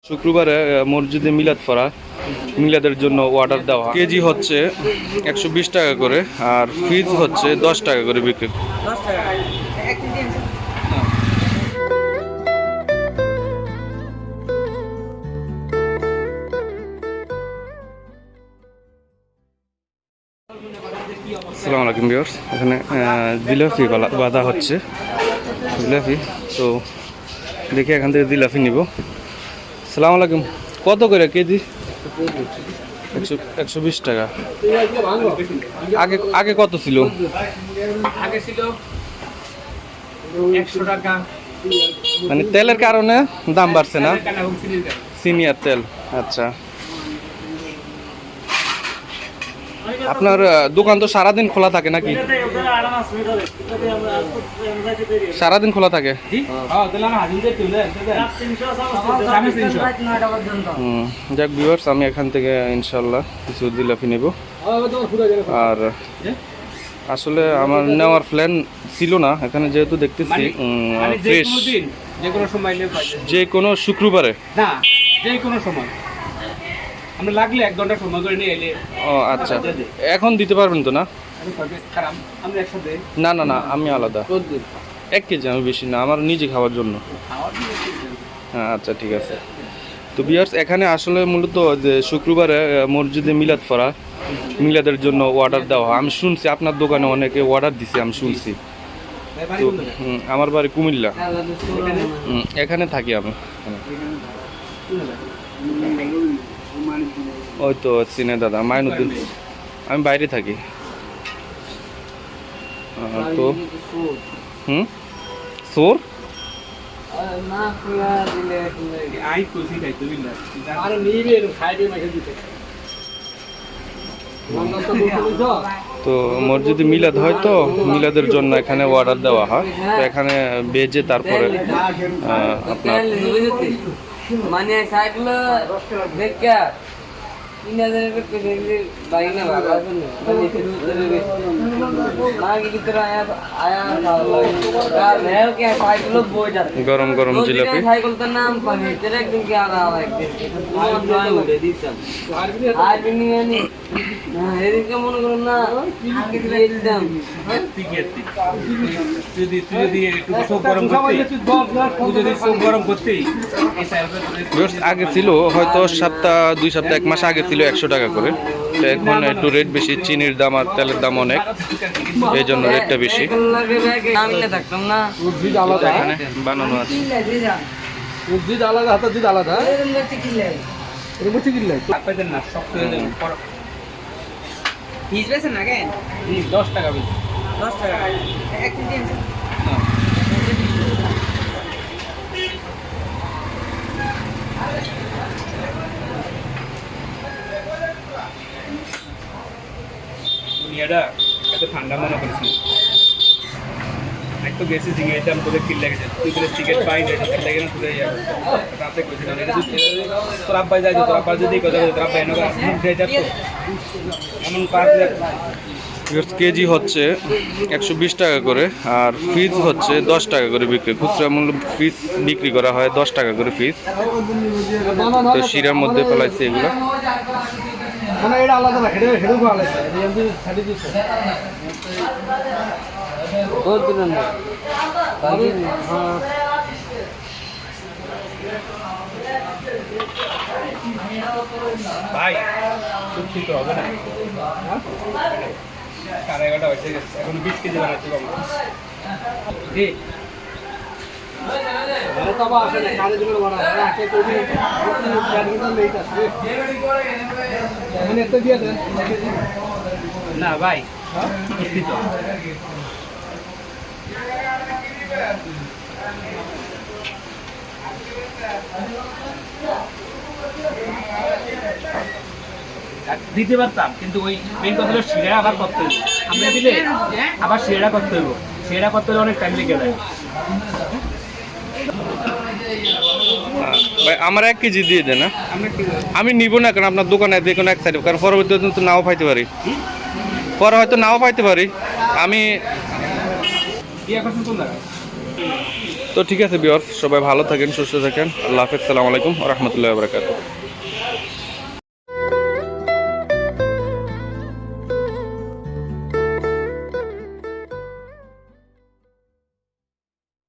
শুক্রবারে মসজিদে মিলাদ পড়া, মিলাদের জন্য অর্ডার দেওয়া কেজি হচ্ছে 120 টাকা করে, আর ফিজ হচ্ছে 10 টাকা করে বিক্রি। আসসালামু আলাইকুম ভিউয়ার্স, এখানে জিলাপি বাঁধা হচ্ছে। জিলাপি তো দেখি এখান থেকে জিলাপি নিব। আসসালামু আলাইকুম, কত করে কেজি? 120 টাকা। আগে আগে কত ছিল? আগে ছিল 100 টাকা। মানে তেলের কারণে দাম বাড়ছে না? সিনিয়র তেল। আচ্ছা, আপনার দোকান তো সারাদিন খোলা থাকে নাকি? সারাদিন খোলা থাকে। যাক ভিউয়ার্স, আমি এখান থেকে ইনশাল্লাহ কিছু জিলাপি নেব। আর আসলে আমার নেওয়ার প্ল্যান ছিল না, এখানে যেহেতু দেখতেছি ফ্রেশ, যে কোনো শুক্রবারে না, যে কোনো সময় আমরা লাগলে 1 ঘন্টা সময় করে নিয়ে এলে। ও আচ্ছা, এখন দিতে পারবেন তো না? না না না, আমি আলাদা 1 কেজি, আমি বেশি না, আমার নিজে খাওয়ার জন্য। হ্যাঁ আচ্ছা ঠিক আছে। তো ভিউয়ার্স, এখানে আসলে মূলত যে শুক্রবারে মসজিদে মিলাদ পড়া, মিলাদের জন্য অর্ডার দেওয়া। আমি শুনছি আপনার দোকানে অনেকে অর্ডার দিছে, আমি শুনছি। তো আমার বাড়ি কুমিল্লা, এখানে থাকি আমি। ওই তো চিনে দাদা, মাইনুদ্দিন। আমি বাইরে থাকি। তো সোর তো মসজিদে মিলাদ হয়, তো মিলাদের জন্য এখানে অর্ডার দেওয়া হয়। তো এখানে বেজে তারপরে আপনার মানে সাইকেল দেখে 3000 বাইক না ভালো আছে না, মানে শুরু করে মাগে की तरह आया यार है क्या साइकिल बोझ जाते। गरम गरम जिलापी। साइकिल का नाम पर है तेरे एक दिन क्या रहा है, एक दिन बहुत ड्राइव हो गई सब आज भी नहीं है नहीं এদিন কেমন করো না একদম যদি একটু সব গরম করতে আগে ছিল হয়তো 2 সপ্তাহ 1 মাস আগে ছিল 100 টাকা করে। এখন একটু রেট বেশি, চিনির দাম আর তেলের দাম অনেক, এই জন্য রেটটা বেশি। থাকতাম না এখানে বানানো আছে আলাদা, হাতে দুধ আলাদা। না শক্ত হয়ে যাবে। পিস বেছেন না কেন? 10 টাকা পিস। 10 টাকা এক কেজি আছে। দুনিয়াটা এত ঠান্ডা মনে করছি। এক তো গেছি দিকে এটা আমি তোদের কিল লেগেছে, তুই বলে টিকিট পাই না, টিকিট লেগে না তুলে যাবে রাতে কইছিলাম এটা তোর আব্বা যায়, তোর আব্বা যদি কথা বলে তোর আব্বা এনে উঠে যাবে এমন 5 লাখ। কেজি হচ্ছে 120 টাকা করে, আর ফিজ হচ্ছে 10 টাকা করে বিক্রি। খুচরা মূল্য ফিজ বিক্রি করা হয় 10 টাকা করে ফিজ। তো শিরার মধ্যে ফেলাইছে এগুলো। মানে এটা আলাদা না, হেডে ভালো আছে এমনি ছাড়ি দিছে বহুত দিন না ভাই সত্যি তো হবে না। 11:30 হয়েছে গেছে, এখন 20 কেজি বানাচ্ছি বাবা। জি না ভাই সত্যি তো দিতে পারতাম, কিন্তু ওই মেন কথা হলো শিরা আবার করতে হইব। আমরা দিলে আবার শিরা করতে হইব, শিরা করতে হলে অনেক টাইম লেগে যায়। ভাই আমার 1 কেজি দিয়ে দেন না, আমি নিব না, কারণ আপনার দোকানে দেখুন এক সাইডে, কারণ পরবর্তীতে তো নাও পাইতে পারি, পরে হয়তো নাও পাইতে পারি। আমি কি এখন কোন জায়গায় তো ঠিক আছে ভিউয়ার্স, সবাই ভালো থাকেন, সুস্থ থাকেন। আল্লাহ হাফেজ, সালামু আলাইকুম ওয়া রাহমাতুল্লাহি ওয়া বারাকাতুহু।